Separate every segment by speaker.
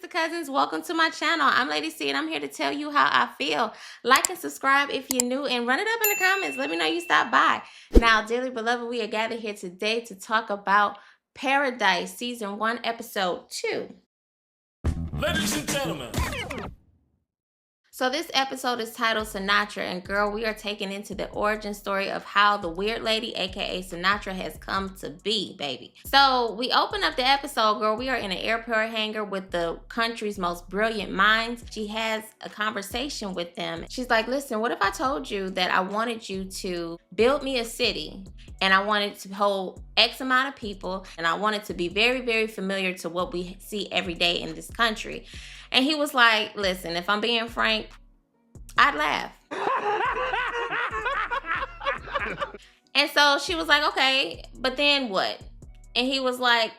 Speaker 1: sister cousins, welcome to my channel. I'm Lady C and I'm here to tell you how I feel. Like and subscribe if you're new and run it up in the comments. Let me know you stopped by. Now, dearly beloved, we are gathered here today to talk about Paradise Season 1, Episode 2.
Speaker 2: Ladies and gentlemen.
Speaker 1: So this episode is titled Sinatra, and girl, we are taken into the origin story of how the weird lady, aka Sinatra, has come to be, baby. So we open up the episode, girl. We are in an airport hangar with the country's most brilliant minds. She has a conversation with them. She's like, listen, what if I told you that I wanted you to build me a city and I wanted to hold X amount of people and I wanted to be very, very familiar to what we see every day in this country? And he was like, listen, if I'm being frank, I'd laugh. And so she was like, okay, but then what? And he was like,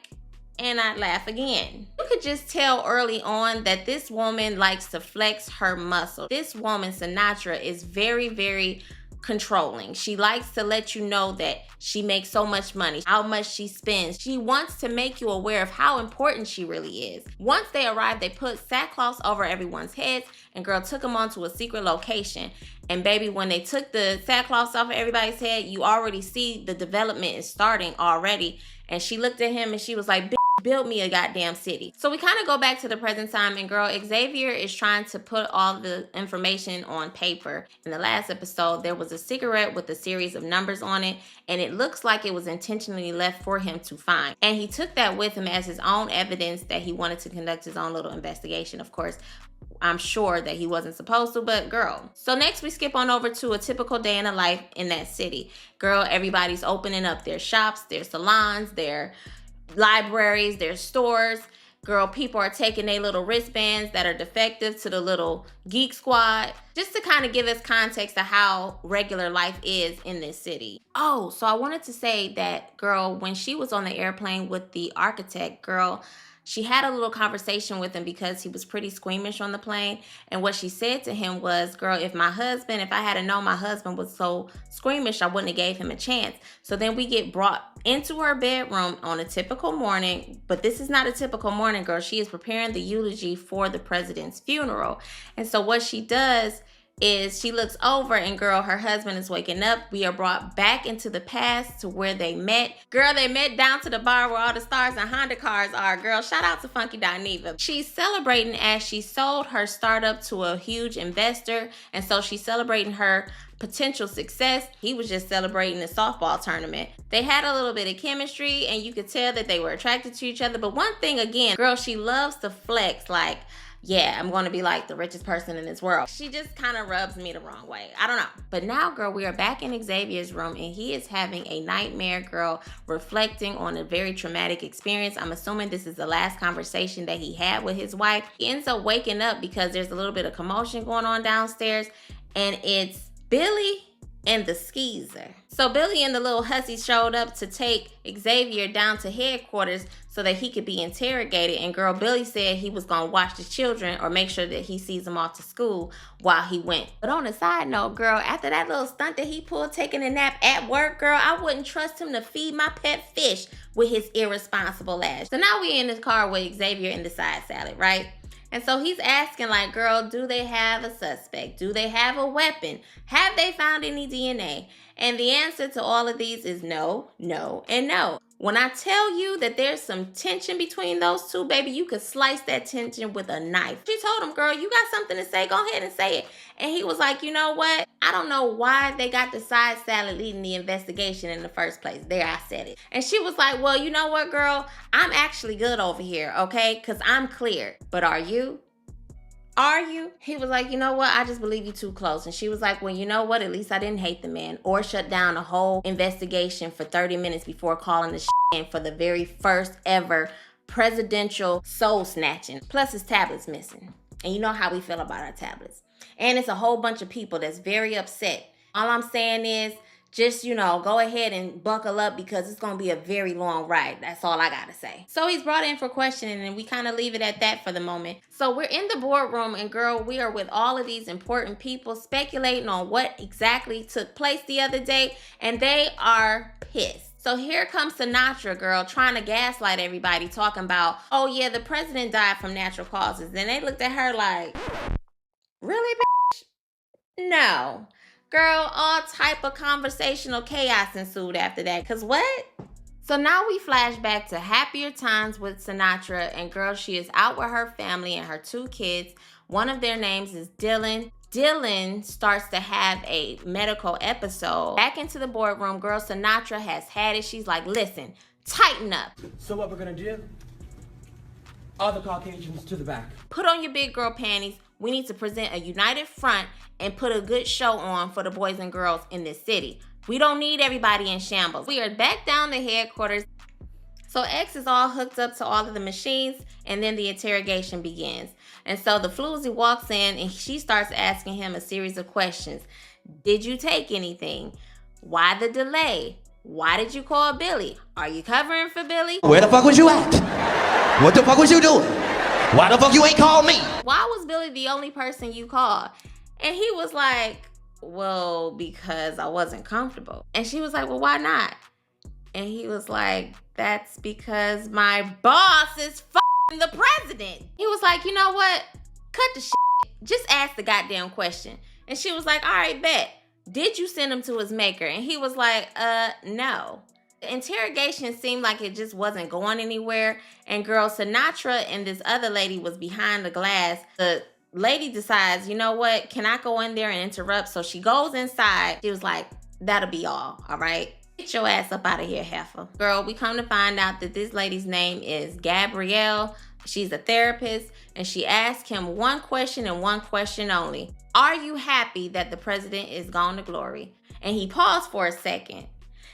Speaker 1: and I'd laugh again. You could just tell early on that this woman likes to flex her muscle. This woman, Sinatra, is very, very controlling. She likes to let you know that she makes so much money, how much she spends. She wants to make you aware of how important she really is. Once they arrived, they put sackcloths over everyone's heads and girl took them onto a secret location. And baby, when they took the sackcloths off of everybody's head, you already see the development is starting already. And she looked at him and she was like, build me a goddamn city. So we kind of go back to the present time and girl, Xavier is trying to put all the information on paper. In the last episode, there was a cigarette with a series of numbers on it and it looks like it was intentionally left for him to find. And he took that with him as his own evidence that he wanted to conduct his own little investigation. Of course, I'm sure that he wasn't supposed to, but girl. So next we skip on over to a typical day in the life in that city. Girl, everybody's opening up their shops, their salons, their libraries, their stores. Girl, people are taking their little wristbands that are defective to the little geek squad, just to kind of give us context of how regular life is in this city. Oh, so I wanted to say that, girl, when she was on the airplane with the architect, girl, she had a little conversation with him because he was pretty squeamish on the plane. And what she said to him was, girl, if I had known my husband was so squeamish, I wouldn't have gave him a chance. So then we get brought into her bedroom on a typical morning, but this is not a typical morning, girl. She is preparing the eulogy for the president's funeral. And so what she does is she looks over and girl, her husband is waking up. We are brought back into the past to where they met. Girl, they met down to the bar where all the stars and Honda cars are. Girl, shout out to Funky Dineva. She's celebrating as she sold her startup to a huge investor. And so she's celebrating her potential success. He was just celebrating the softball tournament. They had a little bit of chemistry and you could tell that they were attracted to each other. But one thing again, girl, she loves to flex like, yeah, I'm going to be like the richest person in this world. She just kind of rubs me the wrong way. I don't know. But now, girl, we are back in Xavier's room and he is having a nightmare, girl, reflecting on a very traumatic experience. I'm assuming this is the last conversation that he had with his wife. He ends up waking up because there's a little bit of commotion going on downstairs and it's Billy and the skeezer. So Billy and the little hussy showed up to take Xavier down to headquarters so that he could be interrogated. And girl, Billy said he was gonna watch the children or make sure that he sees them off to school while he went. But on a side note, girl, after that little stunt that he pulled taking a nap at work, girl, I wouldn't trust him to feed my pet fish with his irresponsible ass. So now we in the car with Xavier and the side salad, right? And so he's asking like, girl, do they have a suspect? Do they have a weapon? Have they found any DNA? And the answer to all of these is no, no, and no. When I tell you that there's some tension between those two, baby, you could slice that tension with a knife. She told him, girl, you got something to say, go ahead and say it. And he was like, you know what? I don't know why they got the side salad leading the investigation in the first place. There, I said it. And she was like, well, you know what, girl? I'm actually good over here, okay? Because I'm clear. But are you? Are you? He was like, you know what? I just believe you too close. And she was like, well, you know what? At least I didn't hate the man or shut down a whole investigation for 30 minutes before calling the in for the very first ever presidential soul snatching. Plus his tablet's missing. And you know how we feel about our tablets. And it's a whole bunch of people that's very upset. All I'm saying is, just, you know, go ahead and buckle up because it's going to be a very long ride. That's all I got to say. So he's brought in for questioning and we kind of leave it at that for the moment. So we're in the boardroom and girl, we are with all of these important people speculating on what exactly took place the other day and they are pissed. So here comes Sinatra, girl, trying to gaslight everybody, talking about, oh yeah, the president died from natural causes. Then they looked at her like, really, bitch? No. Girl, all type of conversational chaos ensued after that. Cause what? So now we flash back to happier times with Sinatra, and girl, she is out with her family and her 2 kids. One of their names is Dylan. Dylan starts to have a medical episode. Back into the boardroom, girl, Sinatra has had it. She's like, listen, tighten up.
Speaker 3: So what we're gonna do? All the Caucasians to the back.
Speaker 1: Put on your big girl panties. We need to present a united front and put a good show on for the boys and girls in this city. We don't need everybody in shambles. We are back down to headquarters. So X is all hooked up to all of the machines, and then the interrogation begins. And so the floozy walks in and she starts asking him a series of questions. Did you take anything? Why the delay? Why did you call Billy? Are you covering for Billy?
Speaker 4: Where the fuck was you at? What the fuck was you doing? Why the fuck you ain't called me?
Speaker 1: Why was Billy the only person you called? And he was like, well, because I wasn't comfortable. And she was like, well, why not? And he was like, that's because my boss is f***ing the president. He was like, you know what? Cut the shit. Just ask the goddamn question. And she was like, all right, bet. Did you send him to his maker? And he was like, no. The interrogation seemed like it just wasn't going anywhere. And girl, Sinatra and this other lady was behind the glass. The lady decides, you know what? Can I go in there and interrupt? So she goes inside. She was like, that'll be all right? Get your ass up out of here, heifer. Girl, we come to find out that this lady's name is Gabrielle. She's a therapist, and she asked him one question and one question only. Are you happy that the president is gone to glory? And he paused for a second.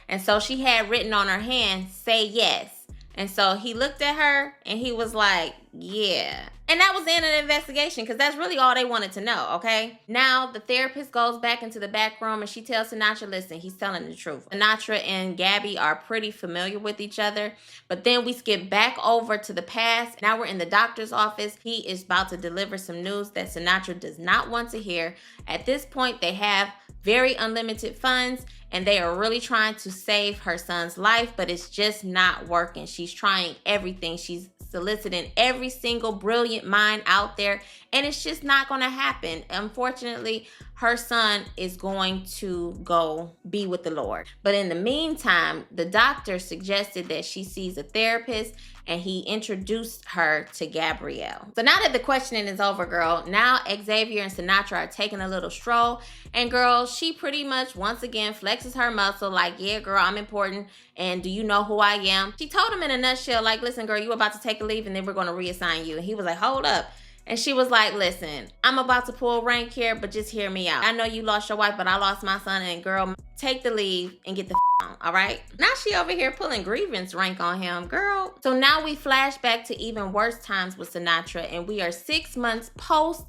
Speaker 1: And so she had written on her hand, say yes. And so he looked at her and he was like, yeah. And that was the end of the investigation, because that's really all they wanted to know, okay? Now the therapist goes back into the back room and she tells Sinatra, listen, he's telling the truth. Sinatra and Gabby are pretty familiar with each other, but then we skip back over to the past. Now we're in the doctor's office. He is about to deliver some news that Sinatra does not want to hear. At this point, they have very unlimited funds and they are really trying to save her son's life, but it's just not working. She's trying everything. She's soliciting every single brilliant mind out there, and it's just not going to happen. Unfortunately, her son is going to go be with the Lord. But in the meantime, the doctor suggested that she sees a therapist, and he introduced her to Gabrielle. So now that the questioning is over, girl, now Xavier and Sinatra are taking a little stroll, and girl, she pretty much once again flexes her muscle like, yeah, girl, I'm important, and do you know who I am? She told him in a nutshell, like, listen, girl, you about to take a leave, and then we're going to reassign you. And he was like, hold up. And she was like, listen, I'm about to pull rank here, but just hear me out. I know you lost your wife, but I lost my son, and girl, take the leave and get the on, all right? Now she over here pulling grievance rank on him, girl. So now we flash back to even worse times with Sinatra, and we are 6 months post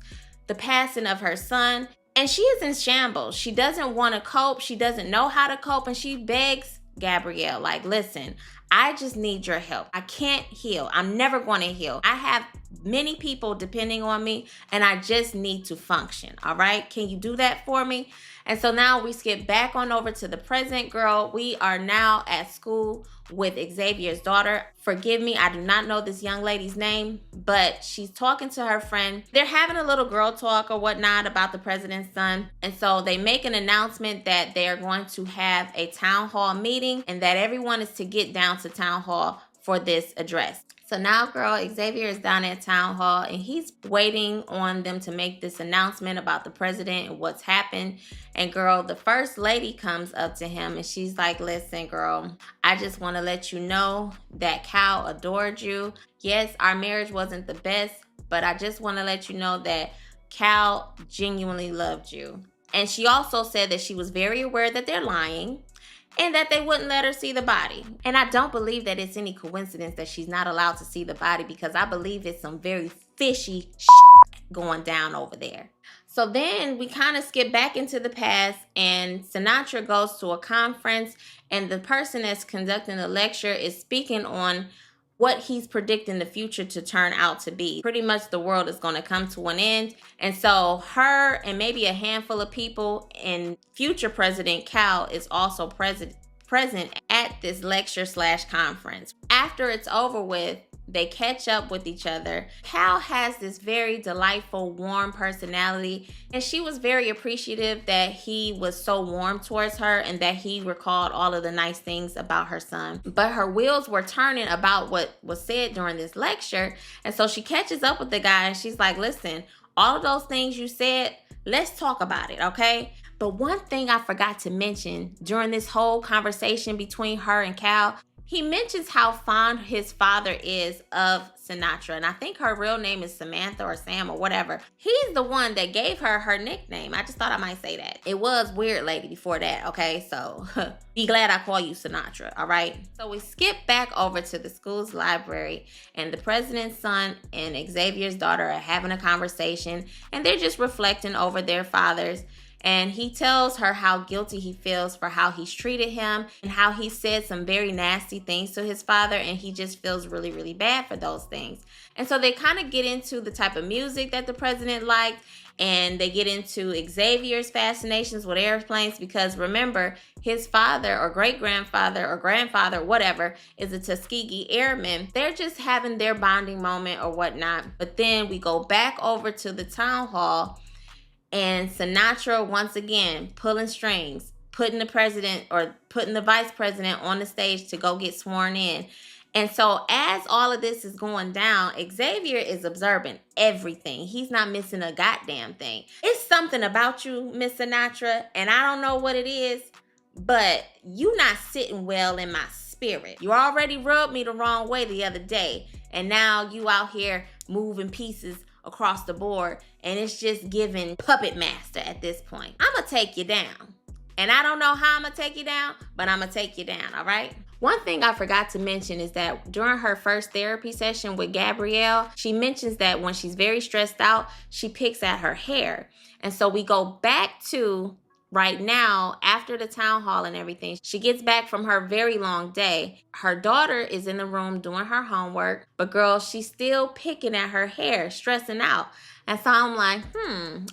Speaker 1: the passing of her son, and she is in shambles. She doesn't want to cope. She doesn't know how to cope, and she begs Gabrielle, like, listen, I just need your help. I can't heal. I'm never going to heal. I have many people depending on me, and I just need to function, all right? Can you do that for me? And so now we skip back on over to the present, girl. We are now at school with Xavier's daughter. Forgive me, I do not know this young lady's name, but she's talking to her friend. They're having a little girl talk or whatnot about the president's son. And so they make an announcement that they are going to have a town hall meeting and that everyone is to get down to town hall for this address. So now, girl, Xavier is down at town hall and he's waiting on them to make this announcement about the president and what's happened. And girl, the first lady comes up to him and she's like, listen, girl, I just want to let you know that Cal adored you. Yes, our marriage wasn't the best, but I just want to let you know that Cal genuinely loved you. And she also said that she was very aware that they're lying and that they wouldn't let her see the body. And I don't believe that it's any coincidence that she's not allowed to see the body, because I believe it's some very fishy shit going down over there. So then we kind of skip back into the past and Sinatra goes to a conference and the person that's conducting the lecture is speaking on what he's predicting the future to turn out to be. Pretty much the world is going to come to an end. And so her and maybe a handful of people and future President Cal is also present at at this lecture/conference. After it's over with, they catch up with each other. Cal has this very delightful, warm personality, and she was very appreciative that he was so warm towards her and that he recalled all of the nice things about her son. But her wheels were turning about what was said during this lecture, and so she catches up with the guy and she's like, listen, all of those things you said, let's talk about it, okay? But one thing I forgot to mention during this whole conversation between her and Cal, he mentions how fond his father is of Sinatra. And I think her real name is Samantha or Sam or whatever. He's the one that gave her her nickname. I just thought I might say that. It was Weird Lady before that, okay? So be glad I call you Sinatra, all right? So we skip back over to the school's library, and the president's son and Xavier's daughter are having a conversation, and they're just reflecting over their fathers. And he tells her how guilty he feels for how he's treated him and how he said some very nasty things to his father, and he just feels really, really bad for those things. And so they kind of get into the type of music that the president liked, and they get into Xavier's fascinations with airplanes because remember, his father or great-grandfather or grandfather, whatever, is a Tuskegee Airman. They're just having their bonding moment or whatnot. But then we go back over to the town hall, and Sinatra, once again, pulling strings, putting the vice president on the stage to go get sworn in. And so as all of this is going down, Xavier is observing everything. He's not missing a goddamn thing. It's something about you, Miss Sinatra, and I don't know what it is, but you not sitting well in my spirit. You already rubbed me the wrong way the other day, and now you out here moving pieces across the board, and it's just giving puppet master at this point. I'm gonna take you down. And I don't know how I'm gonna take you down, but I'm gonna take you down, all right? One thing I forgot to mention is that during her first therapy session with Gabrielle, she mentions that when she's very stressed out, she picks at her hair. And so we go back to right now, after the town hall and everything, she gets back from her very long day. Her daughter is in the room doing her homework, but girl, she's still picking at her hair, stressing out. And so I'm like,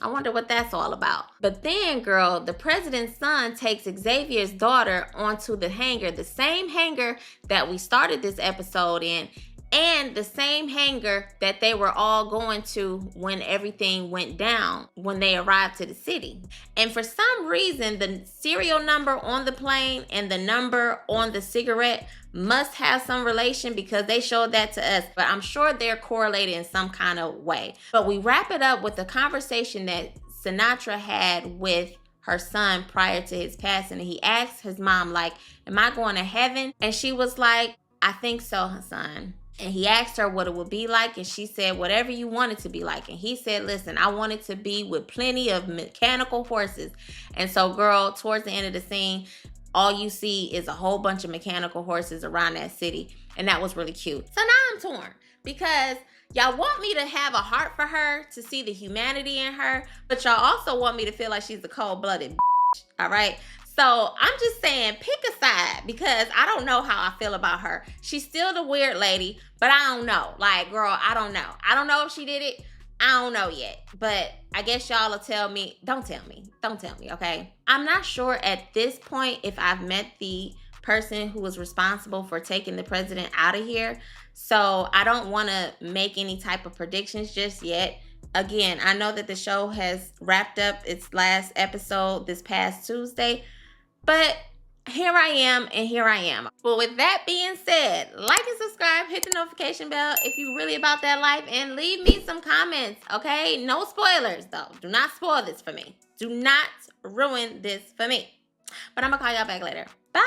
Speaker 1: I wonder what that's all about. But then, girl, the president's son takes Xavier's daughter onto the hangar, the same hangar that we started this episode in, and the same hangar that they were all going to when everything went down when they arrived to the city. And for some reason, the serial number on the plane and the number on the cigarette must have some relation because they showed that to us, but I'm sure they're correlated in some kind of way. But we wrap it up with the conversation that Sinatra had with her son prior to his passing. And he asked his mom, like, am I going to heaven? And she was like, I think so, son. And he asked her what it would be like, and she said, whatever you want it to be like. And he said, listen, I want it to be with plenty of mechanical horses. And so, girl, towards the end of the scene, all you see is a whole bunch of mechanical horses around that city. And that was really cute. So now I'm torn because y'all want me to have a heart for her, to see the humanity in her, but y'all also want me to feel like she's a cold-blooded bitch, all right? So I'm just saying, pick a side because I don't know how I feel about her. She's still the weird lady, but I don't know. Like, girl, I don't know. I don't know if she did it. I don't know yet. But I guess y'all will tell me. Don't tell me. Don't tell me, okay? I'm not sure at this point if I've met the person who was responsible for taking the president out of here. So I don't want to make any type of predictions just yet. Again, I know that the show has wrapped up its last episode this past Tuesday. But here I am, and here I am. But with that being said, like and subscribe, hit the notification bell if you're really about that life, and leave me some comments, okay? No spoilers, though. Do not spoil this for me. Do not ruin this for me. But I'm going to call y'all back later. Bye!